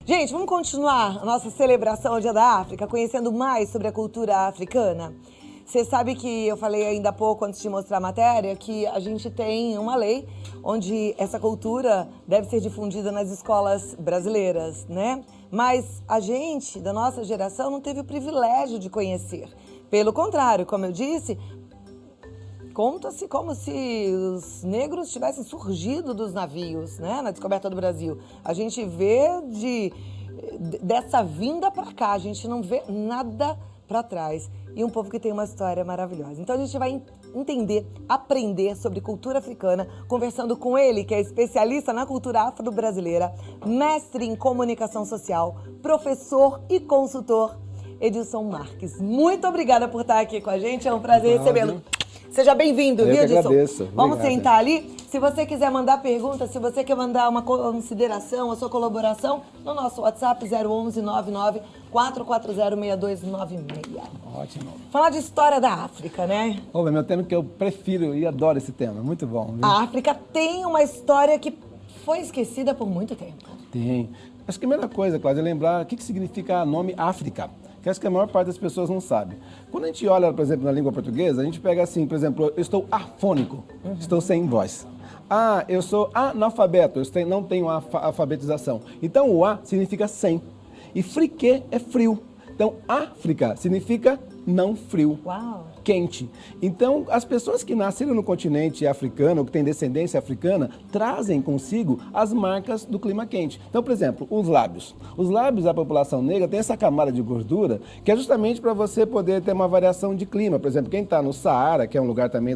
Gente, vamos continuar a nossa celebração ao Dia da África, conhecendo mais sobre a cultura africana. Você sabe que eu falei ainda há pouco, antes de mostrar a matéria, que a gente tem uma lei onde essa cultura deve ser difundida nas escolas brasileiras, né? Mas a gente, da nossa geração, não teve o privilégio de conhecer. Pelo contrário, como eu disse, conta-se como se os negros tivessem surgido dos navios, né, na descoberta do Brasil. A gente vê dessa vinda para cá, a gente não vê nada para trás. E um povo que tem uma história maravilhosa. Então a gente vai entender, aprender sobre cultura africana, conversando com ele, que é especialista na cultura afro-brasileira, mestre em comunicação social, professor e consultor, Edilson Marques. Muito obrigada por estar aqui com a gente, é um prazer recebê-lo. Seja bem-vindo, viu, Edilson? Agradeço. Vamos sentar ali. Se você quiser mandar pergunta, se você quer mandar uma consideração, a sua colaboração, no nosso WhatsApp 011 99 440 6296. Ótimo. Falar de história da África, né? É meu tema que eu prefiro e adoro esse tema. Muito bom. Viu? A África tem uma história que foi esquecida por muito tempo. Tem. Acho que a primeira coisa, Cláudia, é lembrar o que significa o nome África. Que acho que a maior parte das pessoas não sabe. Quando a gente olha, por exemplo, na língua portuguesa, a gente pega assim, por exemplo, eu estou afônico, estou sem voz. Ah, eu sou analfabeto, não tenho alfabetização. Então, o A significa sem. E friquê é frio. Então, África significa não frio. Uau! Quente. Então, as pessoas que nasceram no continente africano, que têm descendência africana, trazem consigo as marcas do clima quente. Então, por exemplo, os lábios. Os lábios da população negra têm essa camada de gordura que é justamente para você poder ter uma variação de clima. Por exemplo, quem está no Saara, que é um lugar também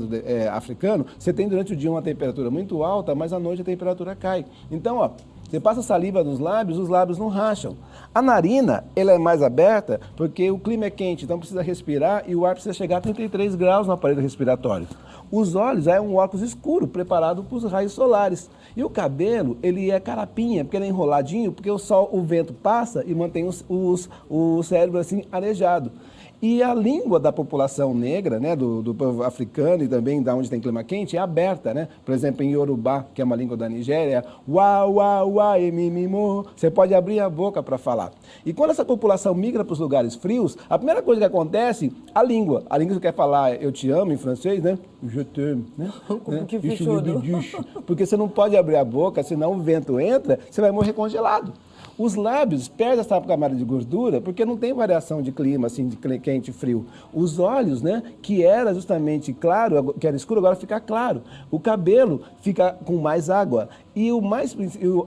africano, você tem durante o dia uma temperatura muito alta, mas à noite a temperatura cai. Então, ó, você passa saliva nos lábios, os lábios não racham. A narina, ela é mais aberta porque o clima é quente, então precisa respirar e o ar precisa chegar a 33 graus no aparelho respiratório. Os olhos é um óculos escuro, preparado para os raios solares. E o cabelo, ele é carapinha, porque ele é enroladinho, porque o vento passa e mantém o cérebro assim arejado. E a língua da população negra, né, do povo africano e também da onde tem clima quente, é aberta, né? Por exemplo, em Yorubá, que é uma língua da Nigéria, é uá, uá, uá, emimimo. Você pode abrir a boca para falar. E quando essa população migra para os lugares frios, a primeira coisa que acontece, a língua. A língua que quer falar eu te amo em francês, né? Je t'aime, né? Como que fichudo. Porque você não pode abrir a boca, senão o vento entra, você vai morrer congelado. Os lábios perdem essa camada de gordura porque não tem variação de clima, assim, de quente e frio. Os olhos, né, que era justamente claro, que era escuro, agora fica claro. O cabelo fica com mais água. E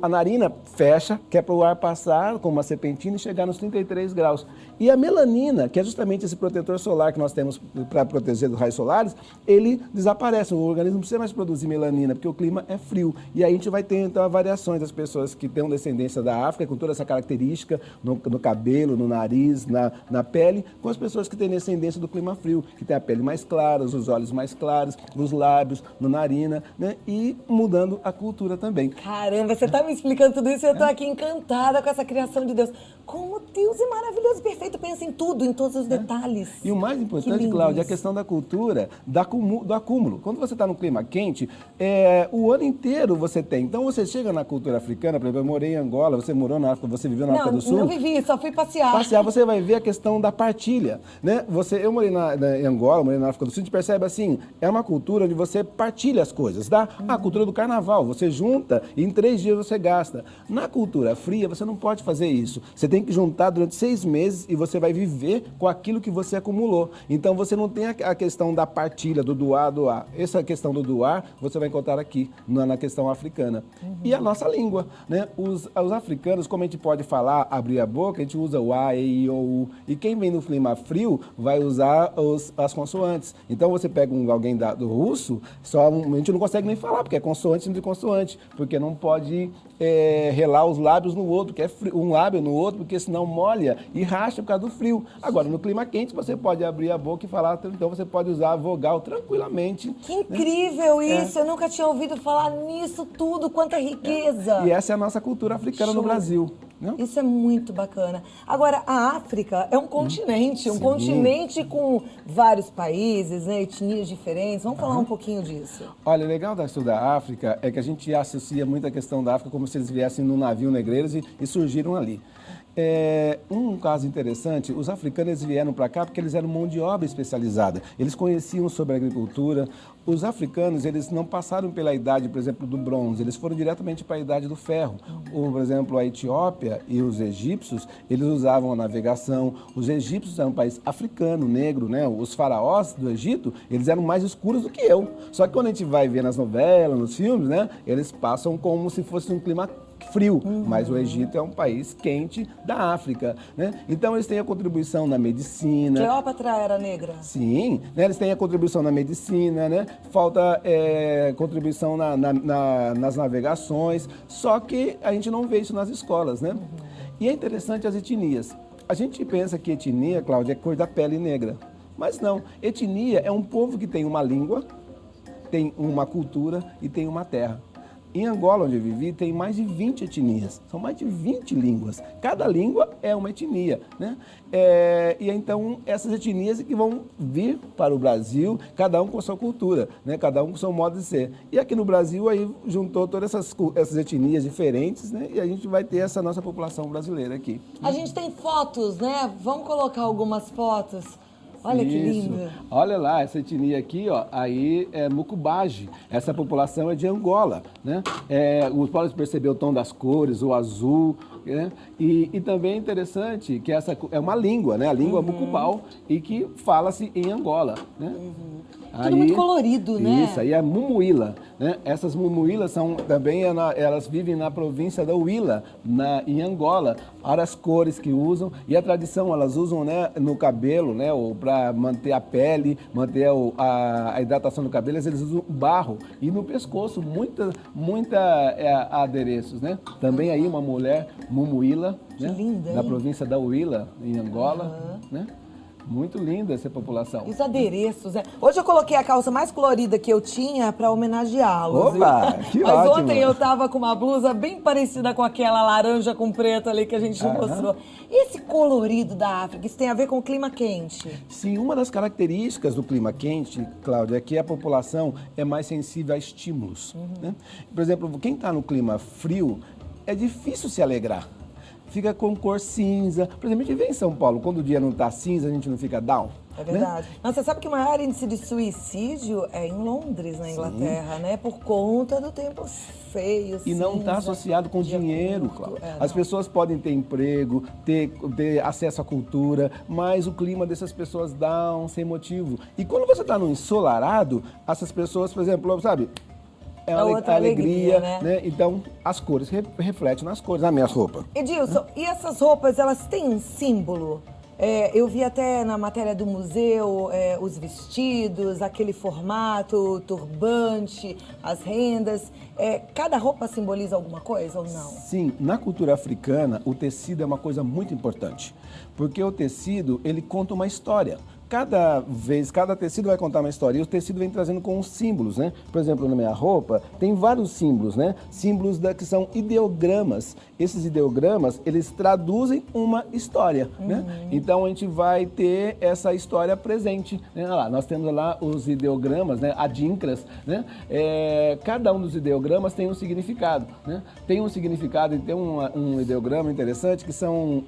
a narina fecha, que é para o ar passar com uma serpentina e chegar nos 33 graus. E a melanina, que é justamente esse protetor solar que nós temos para proteger dos raios solares, ele desaparece. O organismo não precisa mais produzir melanina, porque o clima é frio. E aí a gente vai ter, então, variações das pessoas que têm descendência da África, com toda essa característica no cabelo, no nariz, na pele, com as pessoas que têm descendência do clima frio, que tem a pele mais clara, os olhos mais claros, os lábios, na narina, né? E mudando a cultura também. Caramba, você está me explicando tudo isso e eu estou aqui encantada com essa criação de Deus. Como Deus é maravilhoso, perfeito, pensa em tudo, em todos os detalhes. E o mais importante, Cláudia, é a questão da cultura, do acúmulo. Quando você está no clima quente, o ano inteiro você tem. Então você chega na cultura africana, por exemplo, eu morei em Angola, você morou na África, você viveu na África do Sul? Não vivi, só fui passear. Passear, você vai ver a questão da partilha, né? Eu morei em Angola, morei na África do Sul, a gente percebe assim, é uma cultura onde você partilha as coisas, tá? A cultura do carnaval, você junta e em 3 dias você gasta. Na cultura fria, você não pode fazer isso. Você tem que juntar durante 6 meses e você vai viver com aquilo que você acumulou. Então você não tem a questão da partilha, do doar. Essa questão do doar, você vai encontrar aqui, na questão africana. E a nossa língua, né? Os africanos, como a gente pode falar, abrir a boca, a gente usa o A, E, I, O, U. E quem vem no clima frio vai usar as consoantes. Então você pega alguém do russo, a gente não consegue nem falar, porque é consoante de consoante. Porque não pode relar os lábios no outro, que é frio, um lábio no outro, porque senão molha e racha por causa do frio. Agora, no clima quente, você pode abrir a boca e falar, então você pode usar a vogal tranquilamente. Que incrível isso! Eu nunca tinha ouvido falar nisso tudo, quanta riqueza! E essa é a nossa cultura africana no Brasil. Não? Isso é muito bacana. Agora, a África é um continente, um continente com vários países, né, etnias diferentes. Vamos falar um pouquinho disso. Olha, o legal da história da África é que a gente associa muito a questão da África como se eles viessem num navio negreiros e surgiram ali. Um caso interessante, os africanos vieram para cá porque eles eram mão de obra especializada. Eles conheciam sobre a agricultura. Os africanos, eles não passaram pela idade, por exemplo, do bronze, eles foram diretamente para a idade do ferro. Por exemplo, a Etiópia e os egípcios, eles usavam a navegação. Os egípcios eram um país africano, negro, né? Os faraós do Egito, eles eram mais escuros do que eu. Só que quando a gente vai ver nas novelas, nos filmes, né? Eles passam como se fosse um clima frio, mas o Egito é um país quente da África, né? Então eles têm a contribuição na medicina. Cleópatra era negra? Sim, né? Eles têm a contribuição na medicina, né? Falta contribuição nas navegações, só que a gente não vê isso nas escolas, né? E é interessante as etnias. A gente pensa que etnia, Cláudia, é cor da pele negra, mas não. Etnia é um povo que tem uma língua, tem uma cultura e tem uma terra. Em Angola, onde eu vivi, tem mais de 20 etnias, são mais de 20 línguas. Cada língua é uma etnia, né? E então, essas etnias que vão vir para o Brasil, cada um com a sua cultura, né? Cada um com o seu modo de ser. E aqui no Brasil, aí juntou todas essas etnias diferentes, né? E a gente vai ter essa nossa população brasileira aqui. A gente tem fotos, né? Vamos colocar algumas fotos. Olha que linda. Olha lá, essa etnia aqui, ó, aí é Mucubaji. Essa população é de Angola, né? Pode perceber o tom das cores, o azul, né? E também é interessante que essa é uma língua, né? A língua Mucubal, e que fala-se em Angola, né? Tudo muito colorido, né? Isso, aí é Mumuíla, né? Essas Mumuílas são também, elas vivem na província da Huila, em Angola. Olha as cores que usam e a tradição, elas usam, né, no cabelo, né, para manter a pele, manter a hidratação do cabelo, eles usam barro e no pescoço, muita adereços, né? Também aí uma mulher Mumuíla, né? Linda, na hein? província da Huila, em Angola, né? Muito linda essa população. E os adereços, né? Hoje eu coloquei a calça mais colorida que eu tinha para homenageá-los. Opa, que Mas ótimo. ontem eu tava com uma blusa bem parecida com aquela laranja com preto ali que a gente mostrou. E esse colorido da África, isso tem a ver com o clima quente? Sim, uma das características do clima quente, Cláudia, é que a população é mais sensível a estímulos, né? Por exemplo, quem está no clima frio, é difícil se alegrar. Fica com cor cinza. Por exemplo, a gente vê em São Paulo, quando o dia não está cinza, a gente não fica down. É verdade. Né? Mas você sabe que o maior índice de suicídio é em Londres, na Inglaterra, né? Por conta do tempo feio, E não está associado com dinheiro, Cláudia. As pessoas podem ter emprego, ter acesso à cultura, mas o clima dessas pessoas down, sem motivo. E quando você está no ensolarado, essas pessoas, por exemplo, sabe... É outra alegria, né? Então, as cores refletem nas cores, nas minhas roupas. Edilson, e essas roupas, elas têm um símbolo? Eu vi até na matéria do museu os vestidos, aquele formato, o turbante, as rendas. Cada roupa simboliza alguma coisa ou não? Sim, na cultura africana, o tecido é uma coisa muito importante. Porque o tecido, ele conta uma história. Cada tecido vai contar uma história e o tecido vem trazendo com os símbolos, né? Por exemplo, na minha roupa tem vários símbolos, né? Símbolos que são ideogramas. Esses ideogramas, eles traduzem uma história, né? Então a gente vai ter essa história presente, né? Olha lá, nós temos lá os ideogramas, né? Adinkras, né? Cada um dos ideogramas tem um significado, né? Tem um significado e tem um ideograma interessante que são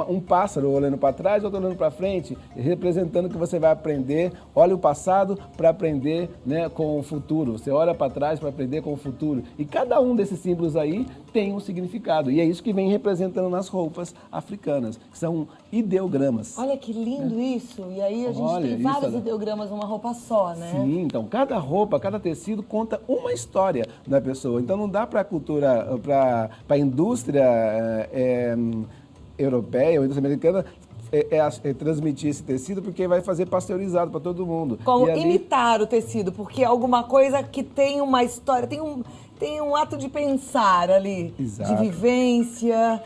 um pássaro olhando para trás, outro olhando para frente, representando que você vai aprender, olha o passado para aprender, né, com o futuro. Você olha para trás para aprender com o futuro. E cada um desses símbolos aí tem um significado. E é isso que vem representando nas roupas africanas, que são ideogramas. Olha que lindo isso. E aí a gente tem vários ideogramas numa roupa só, né? Sim, então cada roupa, cada tecido conta uma história da pessoa. Então não dá para a cultura, para a indústria europeia ou indústria americana transmitir esse tecido, porque vai fazer pasteurizado para todo mundo. Como imitar o tecido, porque é alguma coisa que tem uma história, tem um ato de pensar ali, Exato. de vivência.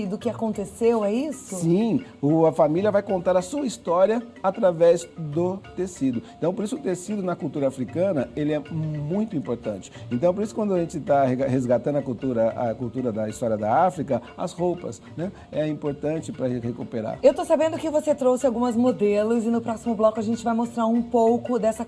do que aconteceu, é isso? Sim, a família vai contar a sua história através do tecido. Então, por isso o tecido na cultura africana, ele é muito importante. Então, por isso quando a gente está resgatando a cultura da história da África, as roupas, né? É importante para recuperar. Eu tô sabendo que você trouxe algumas modelos e no próximo bloco a gente vai mostrar um pouco dessa